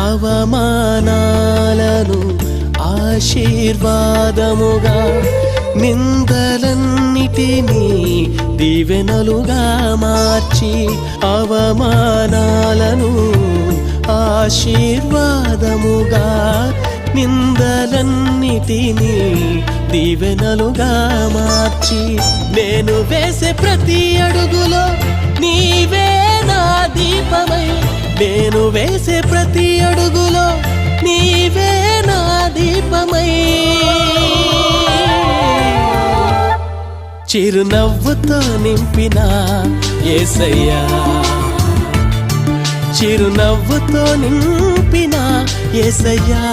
అవమానాలను ఆశీర్వాదముగా, నిందలన్నిటినీ దీవెనలుగా మార్చి, అవమానాలను ఆశీర్వాదముగా, నిందలన్నిటినీ దీవెనలుగా మార్చి, నేను వేసే ప్రతి అడుగులో నీవే నా దీపమై, నేను వేసే ప్రతి అడుగులో నీవే నా దీపమై, చిరునవ్వుతో నింపిన యేసయ్యా, చిరునవ్వుతో నింపిన యేసయ్యా.